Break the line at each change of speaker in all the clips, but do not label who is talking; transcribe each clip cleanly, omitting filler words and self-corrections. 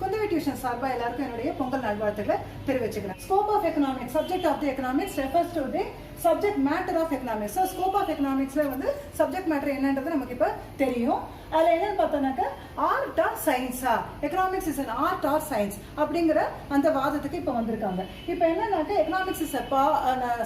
Kundavai tuition சார்பா எல்லாருக்கும் என்னுடைய பொங்கல் நல்வாழ்த்துக்களை தெரிவிச்சுக்கிறேன். Scope of economics, subject of the economics refers to the subject matter of economics. So scope of எக்கனாமிக்ஸ்ல வந்து சப்ஜெக்ட் மேட்டர் என்னன்றது நமக்கு இப்போ தெரியும். அதில் என்னன்னு பார்த்தோம்னாக்கா ஆர்ட் ஆர் சயின்ஸா, economics is an art or science அப்படிங்கிற அந்த வாதத்துக்கு இப்போ வந்திருக்காங்க. இப்போ என்னன்னாக்கா எக்கனாமிக்ஸ் இஸ்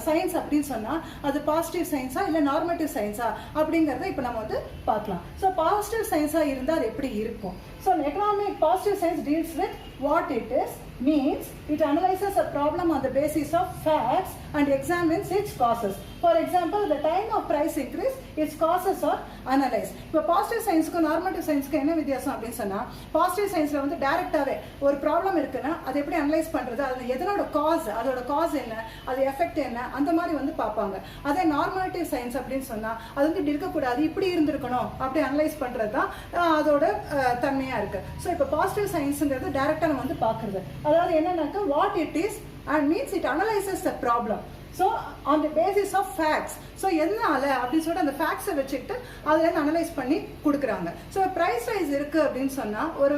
சயின்ஸ் அப்படின்னு சொன்னா அது பாசிட்டிவ் சயின்ஸா இல்லை நார்மேட்டிவ் சயின்ஸா அப்படிங்கிறத இப்போ நம்ம வந்து பார்க்கலாம். ஸோ பாசிட்டிவ் சயின்ஸா இருந்தால் அது எப்படி இருக்கும்? So economic positive science deals with what it is, means it analyzes a problem on the basis of facts and examines its causes. For example, the time of price increase, its causes are analyzed. இப்போ positive சயின்ஸ்க்கு normative சயின்ஸ்க்கு என்ன வித்தியாசம் அப்படின்னு சொன்னா, positive சயின்ஸ்ல வந்து டைரக்டாவே ஒரு problem இருக்குன்னா அதை எப்படி அனலைஸ் பண்றது, அது எதனோட காஸ், அதோட காஸ் என்ன, அது எஃபெக்ட் என்ன, அந்த மாதிரி வந்து பார்ப்பாங்க. அதே நார்மேட்டிவ் சயின்ஸ் அப்படின்னு சொன்னா அது வந்து இப்படி இருக்கக்கூடாது, இப்படி இருந்திருக்கணும் அப்படி அனலைஸ் பண்றது தான் அதோட தன்மையா இருக்கு. ஸோ இப்போ பாசிட்டிவ் சயின்ஸ்ங்கிறது டைரக்டா நம்ம வந்து பார்க்கறது. அதாவது என்னன்னாக்கா what it is and means it analyzes the problem. So on the basis of facts. So எதனால அப்படின்னு சொல்லிட்டு அந்த ஃபேக்ட்ஸை வச்சுக்கிட்டு அதுலேருந்து அனலைஸ் பண்ணி கொடுக்குறாங்க. ஸோ ப்ரைஸ் ரைஸ் இருக்குது அப்படின்னு சொன்னால், ஒரு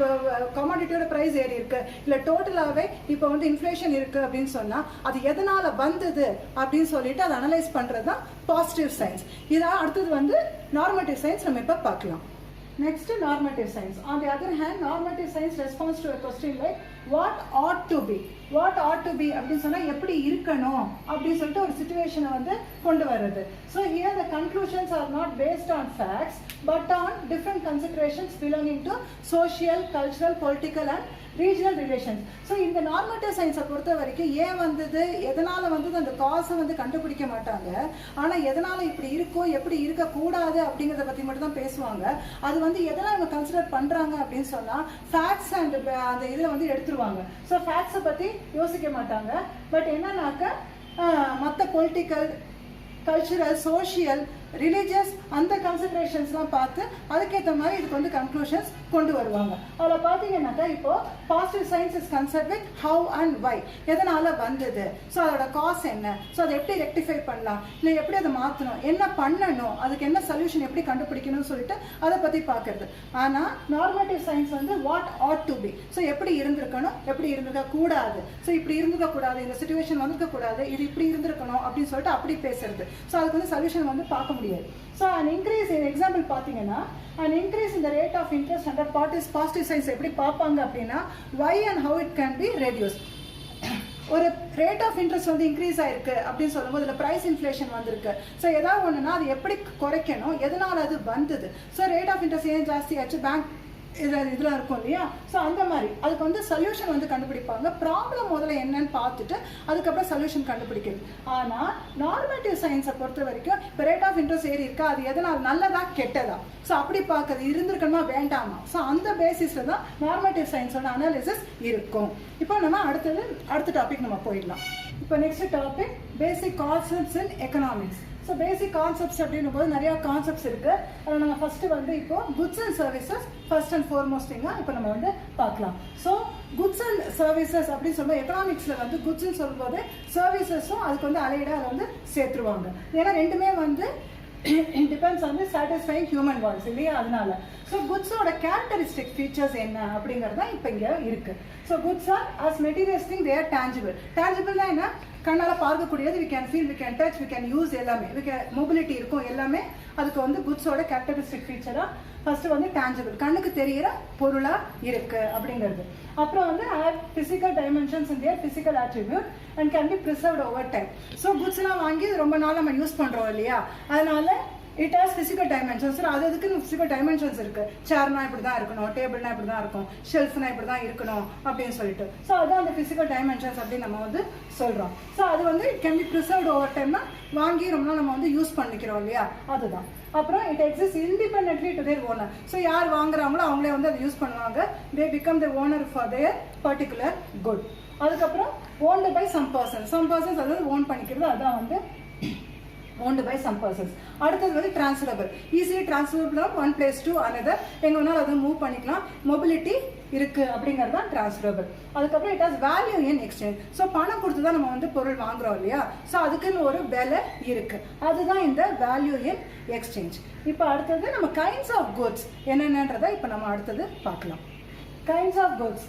கமாடிட்டியோட ப்ரைஸ் ஏறி இருக்கு இல்லை டோட்டலாகவே இப்போ வந்து இன்ஃப்ளேஷன் இருக்குது அப்படின்னு சொன்னால் அது எதனால் வந்தது அப்படின்னு சொல்லிட்டு அதை அனலைஸ் பண்ணுறது தான் பாசிட்டிவ் சயின்ஸ். இதான் அடுத்தது வந்து நார்மேட்டிவ் சயின்ஸ் நம்ம இப்போ பார்க்கலாம். Next, normative science. On the other hand, normative science responds to a question like what ought to be. What ought to be அப்படின்னு சொன்னா எப்படி இருக்கணும் அப்படின்னு சொல்லிட்டு ஒரு சிச்சுவேஷனை வந்து கொண்டு வருது. So here the conclusions are not based on facts but on different considerations belonging to social, cultural, political and regional relations. So இந்த நார்மேட்டிவ் சயின்ஸை பொறுத்த வரைக்கும் ஏன் வந்தது, எதனால வந்தது, அந்த காசை வந்து கண்டுபிடிக்க மாட்டாங்க. ஆனா எதனால இப்படி இருக்கும், எப்படி இருக்கக்கூடாது அப்படிங்கிறத பத்தி மட்டும் தான் பேசுவாங்க. அது வந்து எதெல்லாம் இவங்க கன்சிடர் பண்றாங்க அப்படின்னு சொன்னா ஃபேக்ட்ஸ் அண்ட் அந்த இதில் வந்து எடுத்துருவாங்க. ஸோ ஃபேக்ட்ஸை பத்தி யோசிக்க மாட்டாங்க. பட் என்னன்னாக்க மற்ற பொலிட்டிக்கல், கல்ச்சுரல், சோஷியல், ரிலீஜியஸ் அந்த கன்சிடரேஷன்ஸ்லாம் பார்த்து அதுக்கேற்ற மாதிரி இதுக்கு வந்து கன்க்ளூஷன்ஸ் கொண்டு வருவாங்க. அதில் பார்த்தீங்கன்னாக்கா இப்போ positive science is concern with how and why, எதனால வந்தது, ஸோ அதோட காஸ் என்ன, ஸோ அதை எப்படி ரெக்டிஃபை பண்ணலாம், இல்லை எப்படி அதை மாற்றணும், என்ன பண்ணணும், அதுக்கு என்ன சொல்யூஷன் எப்படி கண்டுபிடிக்கணும்னு சொல்லிட்டு அதை பற்றி பார்க்கறது. ஆனால் நார்மேட்டிவ் சயின்ஸ் வந்து what ought to be, so எப்படி இருந்திருக்கணும், எப்படி இருந்திருக்க கூடாது, ஸோ இப்படி இருந்திருக்க கூடாது, இந்த சிச்சுவேஷன் வந்திருக்க கூடாது, இது இப்படி இருந்திருக்கணும் அப்படின்னு சொல்லிட்டு அப்படி பேசுறது. ஸோ அதுக்கு வந்து சொல்யூஷன் வந்து பார்க்க முடியாது. So an increase in example பாத்தீங்கன்னா an increase in the rate of interest under positive science எப்படி பார்ப்பாங்க அப்படின்னா why and how it can be reduced. ஒரு ரேட் ஆஃப் இன்ட்ரெஸ்ட் வந்து இன்க்ரீஸ் ஆயிருக்கு அப்படின்னு சொல்லும்போது இதில் ப்ரைஸ் இன்ஃப்ளேஷன் வந்திருக்கு. ஸோ ஏதாவது ஒன்றுனா அது எப்படி குறைக்கணும், எதனால அது வந்தது, ஸோ ரேட் ஆஃப் இன்ட்ரெஸ்ட் ஏன் ஜாஸ்தி ஆச்சு, பேங்க் இதில் இருக்கும் இல்லையா. ஸோ அந்த மாதிரி அதுக்கு வந்து சொல்யூஷன் வந்து கண்டுபிடிப்பாங்க. ப்ராப்ளம் முதல்ல என்னன்னு பார்த்துட்டு அதுக்கப்புறம் சொல்யூஷன் கண்டுபிடிக்கிறது. ஆனால் நார்மேட்டிவ் சயின்ஸை பொறுத்த வரைக்கும் இப்போ ரேட் ஆஃப் இன்ட்ரெஸ்ட் ஏறி இருக்கா, அது எதனால் நல்லதா கெட்டதா, ஸோ அப்படி பார்க்கறது, இருந்திருக்கணுமா வேண்டாமா, ஸோ அந்த பேசிஸில் தான் நார்மேட்டிவ் சயின்ஸோட அனாலிசிஸ் இருக்கும். இப்போ நம்ம அடுத்த டாபிக் நம்ம போயிடலாம். இப்போ நெக்ஸ்ட் டாபிக் பேசிக் கான்செப்ட்ஸ் இன் எக்கனாமிக்ஸ். ஸோ பேசிக் கான்செப்ட்ஸ் அப்படின்னும் போது நிறையா கான்செப்ட்ஸ் இருக்குது. அதில் நம்ம ஃபஸ்ட்டு வந்து இப்போ goods and services first and ஃபோர்மோஸ்டிங்காக இப்போ நம்ம வந்து பார்க்கலாம். ஸோ குட்ஸ் அண்ட் சர்வீசஸ் அப்படின்னு சொல்லும்போது எக்கனாமிக்ஸில் வந்து குட்ஸ்ன்னு சொல்லும்போது சர்வீசஸும் அதுக்கு வந்து அலைடாக அதை வந்து சேர்த்துருவாங்க. ஏன்னா ரெண்டுமே வந்து depends on satisfying human voice இல்லையா, அதனால. ஸோ குட்ஸோட கேரக்டரிஸ்டிக் ஃபீச்சர்ஸ் என்ன அப்படிங்கிறது தான் இப்போ இங்கே இருக்குது. So goods are as materials thing they are tangible. டேஞ்சிபிள்னா என்ன, கண்ணால் பார்க்கக்கூடியது, we can feel, we can touch, we can use, எல்லாமே மொபிலிட்டி இருக்கும், எல்லாமே அதுக்கு வந்து குட்ஸோட கேரக்டரிஸ்டிக் ஃபீச்சராக ஃபர்ஸ்ட் வந்து டேஞ்சிபிள், கண்ணுக்கு தெரிகிற பொருளாக இருக்கு அப்படிங்கிறது. அப்புறம் வந்து physical dimensions in their physical attribute and can be preserved over time. So குட்ஸ்லாம் வாங்கி ரொம்ப நாள் நம்ம யூஸ் பண்ணுறோம் இல்லையா, அதனால இட் ஹாஸ் பிசிக்கல் டைமென்ஷன்ஸ். அது அதுக்கு பிசிக்கல் டைமென்ஷன்ஸ் இருக்கு. சேர்னா இப்படி தான் இருக்கணும், டேபிள்னா இப்படி தான் இருக்கும், ஷெல்ஃப்னா இப்படி தான் இருக்கணும் அப்படின்னு சொல்லிட்டு. ஸோ அதுதான் அந்த பிசிக்கல் டைமென்ஷன்ஸ் அப்படின்னு நம்ம வந்து சொல்றோம். ஸோ அது வந்து it can be preserved over டைம்னா வாங்கி ரொம்ப நாள் நம்ம வந்து யூஸ் பண்ணிக்கிறோம் இல்லையா, அதுதான். அப்புறம் it exist independently to their owner. So யார் வாங்குறாங்களோ அவங்களே வந்து அதை யூஸ் பண்ணுவாங்க. They become the owner for their particular good. அதுக்கப்புறம் ஓன்டு பை சம் பர்சன்ஸ் அதாவது ஓன் பண்ணிக்கிறது, அதுதான் வந்து owned by some persons. அடுத்தது வந்து transferable, easily transferable from one place to another, எங்க வேணாலும் அதை மூவ் பண்ணிக்கலாம், மொபிலிட்டி இருக்கு அப்படிங்கிறது தான் transferable. அதுக்கப்புறம் it has value in exchange. So பணம் கொடுத்து தான் நம்ம வந்து பொருள் வாங்குறோம் இல்லையா, ஸோ அதுக்குன்னு ஒரு விலை இருக்கு, அதுதான் இந்த வேல்யூ இன் எக்ஸ்சேஞ்ச். இப்போ அடுத்தது நம்ம கைண்ட்ஸ் ஆஃப் குட்ஸ் என்னென்னன்றதை இப்போ நம்ம அடுத்தது பார்க்கலாம். Kinds of goods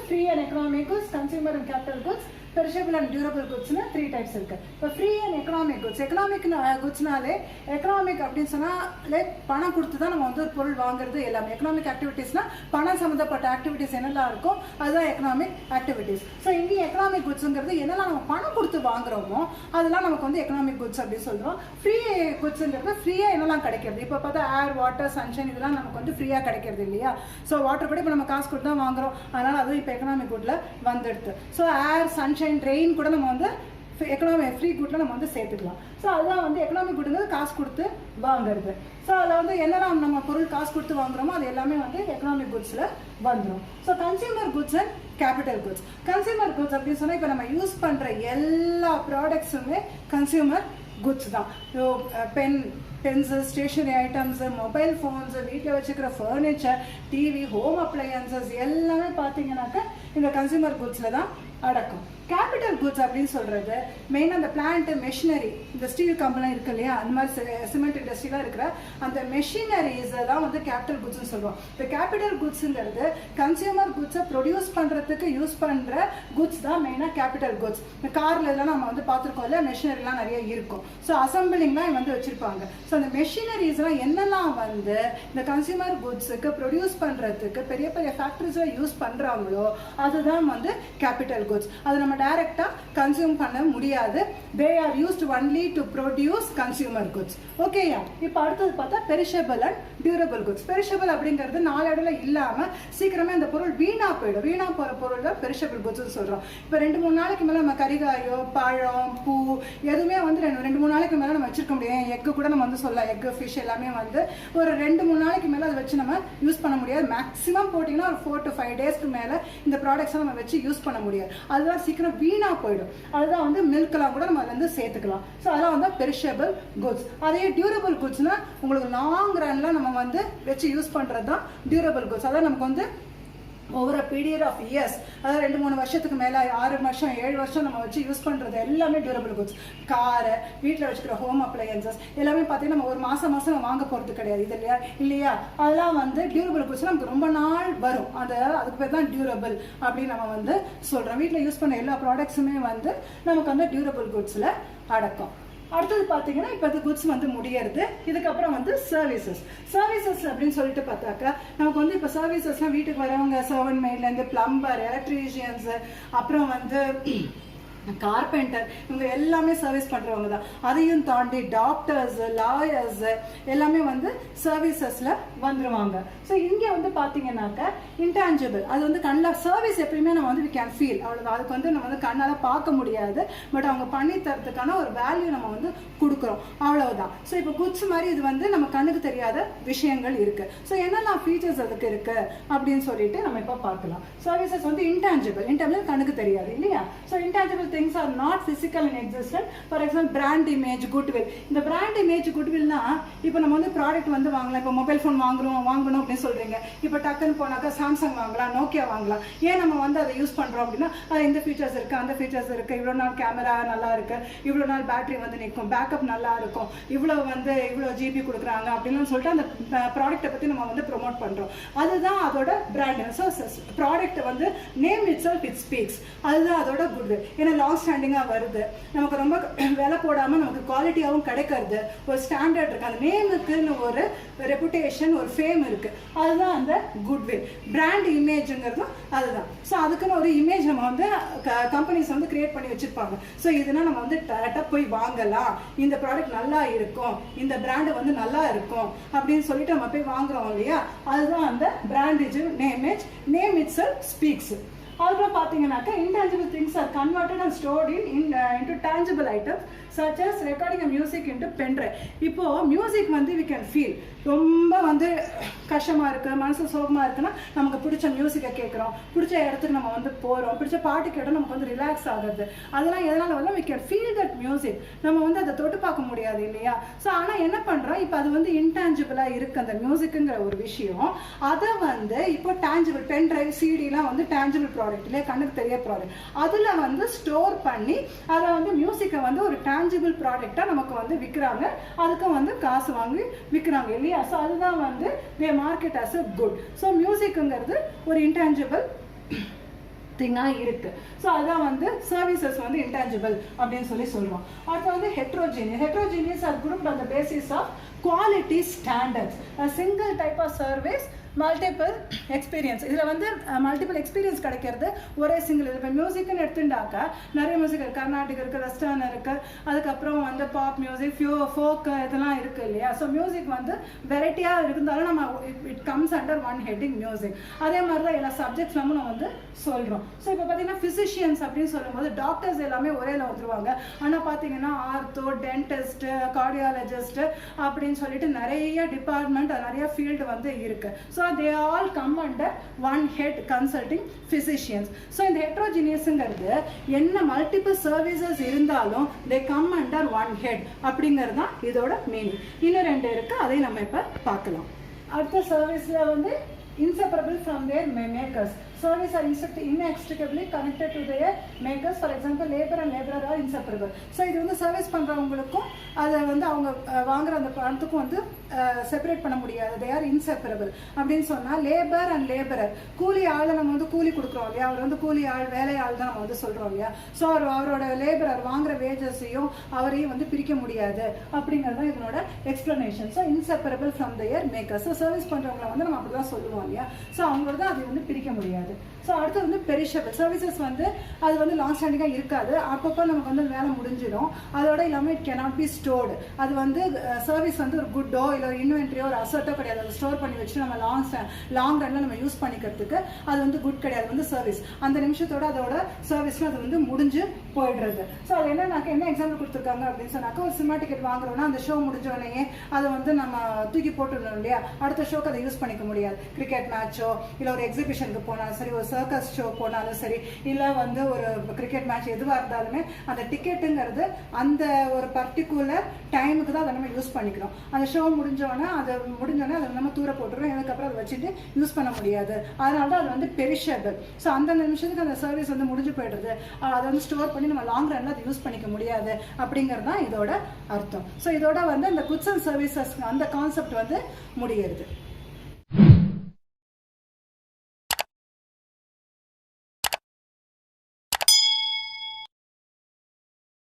free and economic goods, consumer and capital goods, perishable and durable goods னு 3 டைப்ஸ் இருக்கு. இப்போ free and economic goods, economic goodsனாலே economic அப்படின்னு சொன்னாலே பணம் கொடுத்து தான் நம்ம வந்து ஒரு பொருள் வாங்குறது எல்லாமே. எக்கனாமிக் ஆக்டிவிட்டீஸ்னா பணம் சம்மந்தப்பட்ட ஆக்டிவிட்டீஸ் என்னெல்லாம் இருக்கும் அதுதான் எக்கனாமிக் ஆக்டிவிட்டீஸ். ஸோ இங்கே எக்கனாமிக் குட்ஸுங்கிறது என்னெல்லாம் நம்ம பணம் கொடுத்து வாங்குறோமோ அதெல்லாம் நமக்கு வந்து எக்கனாமிக் குட்ஸ் அப்படின்னு சொல்கிறோம். ஃப்ரீ குட்ஸுங்கிறது ஃப்ரீயாக என்னெல்லாம் கிடைக்கிறது. இப்போ பார்த்தா ஏர், வாட்டர், சன்ஷைன் இதெல்லாம் நமக்கு வந்து ஃப்ரீயாக கிடைக்கிறது இல்லையா. ஸோ வாட்டர் கூட இப்போ நம்ம காசு கொடுத்து தான் வாங்குறோம், அதனால் அதுவும் இப்போ எக்கனாமிக் குட்ல வந்துடுது. ஸோ ஏர், சன்ஷைன், ரெயின் கூட நம்ம வந்து எக்கனாமிக் ஃப்ரீ குட்ல நம்ம வந்து சேர்த்துக்கலாம். ஸோ அதுதான் வந்து எக்கனாமிக் குட்ங்கிறது காசு கொடுத்து வாங்குறது. ஸோ அதில் வந்து என்னெல்லாம் நம்ம பொருள் காசு கொடுத்து வாங்குறோமோ அது எல்லாமே வந்து எக்கனாமிக் குட்ஸில் வந்துடும். So consumer goods and capital goods. Consumer goods அப்படின்னு சொன்னால் இப்போ நம்ம யூஸ் பண்ணுற எல்லா ப்ராடக்ட்ஸுமே கன்சியூமர் குட்ஸ் தான். Pencil, stationery items, mobile phones, வீட்டில் வச்சுக்கிற ஃபர்னிச்சர், டிவி, ஹோம் அப்ளையன்சஸ் எல்லாமே பார்த்தீங்கன்னாக்கா இந்த கன்சியூமர் குட்ஸில் தான் அடக்கும். கேபிட்டல் குட்ஸ் அப்படின்னு சொல்கிறது மெயினாக அந்த பிளான்ட், மெஷினரி, இந்த ஸ்டீல் கம்பெனி இருக்கு இல்லையா, அந்த மாதிரி சிமெண்ட் இண்டஸ்ட்ரிலாம் இருக்கிற அந்த மெஷினரிஸை தான் வந்து கேபிட்டல் குட்ஸ்னு சொல்லுவோம். இந்த கேபிட்டல் குட்ஸுங்கிறது கன்சியூமர் குட்ஸை ப்ரொடியூஸ் பண்ணுறதுக்கு யூஸ் பண்ணுற குட்ஸ் தான் மெயினாக கேபிட்டல் குட்ஸ். இந்த காரில் எல்லாம் நம்ம வந்து பார்த்துருக்கோம் இல்லை, மெஷினரிலாம் நிறைய இருக்கும். ஸோ அசம்பிளிங்லாம் வந்து வச்சுருப்பாங்க. ஸோ அந்த மெஷினரிஸ்லாம் என்னெல்லாம் வந்து இந்த கன்சியூமர் குட்ஸுக்கு ப்ரொடியூஸ் பண்ணுறதுக்கு பெரிய பெரிய ஃபேக்ட்ரிஸில் யூஸ் பண்ணுறாங்களோ அதுதான் வந்து கேபிட்டல் குட்ஸ். அது நம்ம டைரக்டா கன்சியூம் பண்ண முடியாது. they are used only to produce consumer goods. ஓகேயா. இப்போ அடுத்தது பார்த்தா perishable and durable goods. Perishable அப்படிங்கிறது நாளடைவுல இல்லாம சீக்கிரமே அந்த பொருள் வீணா போயிடும். வீணா போற பொருள் தான் பெரிஷபிள் குட்ஸ் சொல்றோம். இப்போ 2-3 நாளைக்கு மேல நம்ம கறிகாயோ, பழம், பூ எதுவுமே வந்து 2-3 நாளைக்கு மேல நம்ம வச்சிருக்க முடியாது. எக்கு கூட நம்ம வந்து சொல்லலாம், எக்கு, ஃபிஷ் எல்லாமே வந்து ஒரு 2-3 நாளைக்கு மேல அதை வச்சு நம்ம யூஸ் பண்ண முடியாது. மேக்ஸிமம் போட்டிங்கன்னா ஒரு 4 to 5 டேஸ்க்கு மேல இந்த ப்ராடக்ட்ஸை நம்ம வச்சு யூஸ் பண்ண முடியாது. அதுதான் சீக்கிரம் வீணா போயிடும். அதுதான் வந்து மில்க்லாம் கூட நம்ம அதுல இருந்து சேர்த்துக்கலாம். ஸோ அதெல்லாம் வந்து பெரிஷபிள் குட்ஸ். அதே டியூரபிள் குட்ஸ்னா உங்களுக்கு லாங் ரன்ல நம்ம வந்து வச்சு யூஸ் பண்றது தான் டியூரபிள் குட்ஸ். அதான் நமக்கு வந்து over a period of years, அதாவது 2-3 வருஷத்துக்கு மேலே 6 வருஷம் 7 வருஷம் நம்ம வச்சு யூஸ் பண்ணுறது எல்லாமே டியூரபிள் குட்ஸ். காரை, வீட்டில் வச்சுக்கிற ஹோம் அப்ளையன்சஸ் எல்லாமே பார்த்தீங்கன்னா நம்ம ஒரு மாதம் வாங்க போகிறது கிடையாது இது இல்லையா. அதெல்லாம் வந்து டியூரபிள் குட்ஸ் நமக்கு ரொம்ப நாள் வரும். அதுக்கு பேர் தான் டியூரபிள் அப்படின்னு நம்ம வந்து சொல்கிறோம். வீட்டில் யூஸ் பண்ண எல்லா ப்ராடக்ட்ஸுமே வந்து நமக்கு வந்து டியூரபிள் குட்ஸில் அடக்கும். அடுத்தது பார்த்தீங்கன்னா இப்போ அது குட்ஸ் வந்து முடியறது. இதுக்கப்புறம் வந்து சர்வீசஸ் அப்படின்னு சொல்லிட்டு பார்த்தாக்கா நமக்கு வந்து இப்போ சர்வீசஸ்லாம் வீட்டுக்கு வரவங்க, சர்வன்ட் மெய்ட்லேருந்து பிளம்பர், எலக்ட்ரீஷியன்ஸ், அப்புறம் வந்து கார்பெண்டர், இவங்க எல்லாமே சர்வீஸ் பண்றவங்க தான். அதையும் தாண்டி டாக்டர்ஸ், லாயர்ஸ் எல்லாமே வந்து சர்வீசஸ்ல வந்துருவாங்க. ஸோ இங்கே வந்து பாத்தீங்கன்னாக்கா இன்டான்ஜிபிள், அது வந்து கண்ணில் சர்வீஸ் எப்பயுமே நம்ம வந்து வி கேன் ஃபீல், அவ்வளோதான். அதுக்கு வந்து நம்ம வந்து கண்ணால் பார்க்க முடியாது, பட் அவங்க பண்ணி தரதுக்கான ஒரு வேல்யூ நம்ம வந்து கொடுக்குறோம், அவ்வளவுதான். ஸோ இப்போ குட்ஸ் மாதிரி இது வந்து நம்ம கண்ணுக்கு தெரியாத விஷயங்கள் இருக்கு. ஸோ என்னெல்லாம் ஃபீச்சர்ஸ் அதுக்கு இருக்கு அப்படின்னு சொல்லிட்டு நம்ம இப்போ பார்க்கலாம். சர்வீசஸ் வந்து இன்டான்ஜிபிள் கண்ணுக்கு தெரியாது இல்லையா. So intangible things are not physical in existence. For example, brand image, goodwill. இந்த brand image, goodwillனா இப்போ நம்ம வந்து ப்ராடக்ட் வந்து வாங்கலாம். இப்போ மொபைல் ஃபோன் வாங்கணும் அப்படின்னு சொல்றீங்க. இப்போ டக்குன்னு போனாக்கா சாம்சங் வாங்கலாம், நோக்கியா வாங்கலாம். ஏன் நம்ம வந்து அதை யூஸ் பண்றோம் அப்படின்னா அது இந்த ஃபீச்சர்ஸ் இருக்கு, அந்த ஃபீச்சர்ஸ் இருக்கு, இவ்வளோ நாள் கேமரா நல்லா இருக்கு, இவ்வளோ நாள் பேட்டரி வந்து நிற்கும், பேக்கப் நல்லா இருக்கும், இவ்வளோ ஜிபி கொடுக்குறாங்க அப்படின்னு சொல்லிட்டு அந்த ப்ராடக்ட்டை பற்றி நம்ம வந்து ப்ரொமோட் பண்றோம். அதுதான் அதோட பிராண்ட். ஸோ ப்ராடக்ட் வந்து name it self it speaks, அதுதான் அதோட குட்வில். ஏன்னா லாங் ஸ்டாண்டிங்காக வருது, நமக்கு ரொம்ப விலை போடாமல் நமக்கு குவாலிட்டியாகவும் கிடைக்கிறது, ஒரு ஸ்டாண்டர்ட் இருக்குது, அந்த நேமுக்குன்னு ஒரு ரெப்புடேஷன், ஒரு ஃபேம் இருக்குது, அதுதான் அந்த குட்வில். பிராண்ட் இமேஜுங்கிறதும் அதுதான். ஸோ அதுக்குன்னு ஒரு இமேஜ் நம்ம வந்து கம்பெனிஸ் வந்து கிரியேட் பண்ணி வச்சுருப்பாங்க. ஸோ இதுனா நம்ம வந்து டேரெக்டாக போய் வாங்கலாம், இந்த ப்ராடக்ட் நல்லா இருக்கும், இந்த பிராண்டு வந்து நல்லா இருக்கும் அப்படின்னு சொல்லிட்டு நம்ம போய் வாங்குறோம் இல்லையா, அதுதான் அந்த brand name it self speaks. அதுக்கப்புறம் பார்த்தீங்கன்னாக்கா intangible things are converted and stored into tangible items such as recording a music into pen drive. இப்போ மியூசிக் வந்து we can feel, ரொம்ப வந்து கஷ்டமாக இருக்குது, மனசு சோகமாக இருக்குன்னா நமக்கு பிடிச்ச மியூசிக்கை கேட்குறோம், பிடிச்ச இடத்துக்கு நம்ம வந்து போகிறோம், பிடிச்ச பாட்டு கேட்டால் நமக்கு வந்து ரிலாக்ஸ் ஆகுது. அதெல்லாம் எதனால் வந்து we can feel that music, நம்ம வந்து அதை தொட்டு பார்க்க முடியாது இல்லையா. ஸோ ஆனால் என்ன பண்ணுறோம், இப்போ அது வந்து இன்டான்ஜிபிளாக இருக்குது அந்த மியூசிக்குங்கிற ஒரு விஷயம். அதை வந்து இப்போ டேஞ்சிபிள், பென் டிரைவ், சிடிலாம் வந்து டேஞ்சிபிள் ப்ராடக்ட் இல்லையா, கண்ணுக்கு தெரிய ப்ராடக்ட், அதில் வந்து ஸ்டோர் பண்ணி அதை வந்து மியூசிக்கை வந்து ஒரு டேஞ்சிபிள் ப்ராடக்டாக நமக்கு வந்து விற்கிறாங்க, அதுக்கும் வந்து காசு வாங்கி விற்கிறாங்க இல்லையா. ஸோ அதுதான் வந்து they market as a good. So மியூசிக்குங்கிறது ஒரு இன்டேஞ்சிபிள் திங்காக இருக்கு. ஸோ அதான் வந்து சர்வீசஸ் வந்து இன்டான்ஜிபிள் அப்படின்னு சொல்லி சொல்கிறோம். அடுத்து வந்து heterogeneous are grouped on the basis of quality standards. Single type of service multiple experience. இதில் வந்து மல்டிபிள் எக்ஸ்பீரியன்ஸ் கிடைக்கிறது ஒரே சிங்கிள். இப்போ மியூசிக்னு எடுத்துட்டாக்கா நிறைய மியூசிக் இருக்குது, கர்நாடிக் இருக்குது, வெஸ்டர்ன் இருக்குது, அதுக்கப்புறம் வந்து பாப் மியூசிக், ஃபோக் இதெல்லாம் இருக்குது இல்லையா. ஸோ மியூசிக் வந்து வெரைட்டியாக இருந்தாலும் நம்ம it comes under one heading music. அதே மாதிரி தான் எல்லா சப்ஜெக்ட்ஸ்லாமும் நம்ம வந்து சொல்கிறோம். ஸோ இப்போ பார்த்தீங்கன்னா ஃபிசிஷியன்ஸ் அப்படின்னு சொல்லும்போது டாக்டர்ஸ் எல்லாமே ஒரேல வந்துருவாங்க. ஆனால் பார்த்தீங்கன்னா ஆர்த்தோ, டென்டிஸ்ட், கார்டியாலஜிஸ்ட் அப்படின்னு சொல்லிட்டு நிறைய டிபார்ட்மெண்ட், நிறைய ஃபீல்டு வந்து இருக்குது. So they all come under one head consulting physicians. So இந்த heterogeneousங்கிறது என்ன மல்டிபிள் சர்வீசஸ் இருந்தாலும் they come under one head அப்படிங்கிறது தான் இதோட மீனிங். இன்னும் 2 இருக்கு, அதை நம்ம இப்போ பார்க்கலாம். அடுத்த சர்வீஸ்ல வந்து inseparable from their makers. Service are inextricably connected to their makers. For example, labor and laborer are inseparable. So இது வந்து சர்வீஸ் பண்றவங்களுக்கும் அதை வந்து அவங்க வாங்குற அந்த பணத்துக்கும் வந்து செப்பரேட் பண்ண முடியாது. they are inseparable அப்படின்னு சொன்னா லேபர் அண்ட் லேபரர், கூலி ஆள் நம்ம வந்து கூலி கொடுக்குறோம் இல்லையா, அவர் வந்து கூலி ஆள், வேலை ஆள் தான் நம்ம வந்து சொல்றோம் இல்லையா. ஸோ அவரோட லேபரர் வாங்குற வேஜஸையும் அவரையும் வந்து பிரிக்க முடியாது அப்படிங்கிறது தான் இதனோட explanation. So inseparable from their makers. So service பண்றவங்களை வந்து நம்ம அப்படிதான் சொல்லுவோம் இல்லையா. ஸோ அவங்களோட தான் அதை வந்து பிரிக்க முடியாது. ஸோ அடுத்து வந்து பெரிஷபிள் சர்வீசஸ் வந்து அது வந்து லாங் ஸ்டாண்டிங்காக இருக்காது, அப்பப்போ நமக்கு வந்து வேலை முடிஞ்சிடும். அதோட இல்லாமல் இட் கேனாட் பி ஸ்டோர்டு. அது வந்து சர்வீஸ் வந்து ஒரு குட்டோ இல்லை ஒரு இன்வென்ட்ரியோ ஒரு அசர்ட்டோ கிடையாது. அதை ஸ்டோர் பண்ணி வச்சு நம்ம லாங் ரன்ல நம்ம யூஸ் பண்ணிக்கிறதுக்கு அது வந்து குட் கிடையாது. வந்து சர்வீஸ் அந்த நிமிஷத்தோட அதோட சர்வீஸ்ல அது வந்து முடிஞ்சு போயிடுறது. ஸோ அது என்ன எக்ஸாம்பிள் கொடுத்துருக்காங்க அப்படின்னு சொன்னாக்கா, ஒரு சினிமா டிக்கெட் வாங்குறோம்னா அந்த ஷோ முடிஞ்சோடனே அதை வந்து நம்ம தூக்கி போட்டுடணும் இல்லையா, அடுத்த ஷோக்கு அதை யூஸ் பண்ணிக்க முடியாது. கிரிக்கெட் மேட்சோ இல்லை ஒரு எக்ஸிபிஷனுக்கு போனாலும் சரி, ஒரு சர்க்கஸ் ஷோ போனாலும் சரி, இல்லை வந்து ஒரு கிரிக்கெட் மேட்ச் எதுவாக இருந்தாலுமே அந்த டிக்கெட்டுங்கிறது அந்த ஒரு பர்டிகுலர் டைமுக்கு தான் அதை நம்ம யூஸ் பண்ணிக்கிறோம். அந்த ஷோ முடிஞ்சோடனே அதை நம்ம தூர போட்டுருவோம், அதுக்கப்புறம் அதை வச்சுட்டு யூஸ் பண்ண முடியாது. அதனால தான் அது வந்து பெரிஷபிள். ஸோ அந்த நிமிஷத்துக்கு அந்த சர்வீஸ் வந்து முடிஞ்சு போயிடுறது, அதை வந்து ஸ்டோர் பண்ணி நம்ம லாங் ரன்ல அதை யூஸ் பண்ணிக்க முடியாது அப்படிங்கிறது தான் இதோட அர்த்தம். ஸோ இதோட வந்து அந்த குட்ஸ் அண்ட் சர்வீசஸ் அந்த கான்செப்ட் வந்து முடிகிறது.